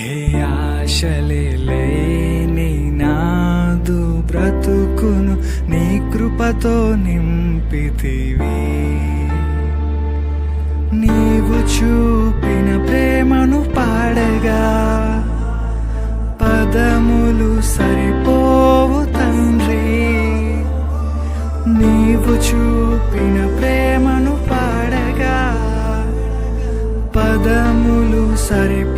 ఏ ఆశలే లేని నాదు బ్రతుకును నీ కృపతో నింపితివి. నీవు చూపిన ప్రేమను పాడగా పదములు సరిపోవు తండ్రి. నీవు చూపిన ప్రేమను పాడగా పదములు సరిపో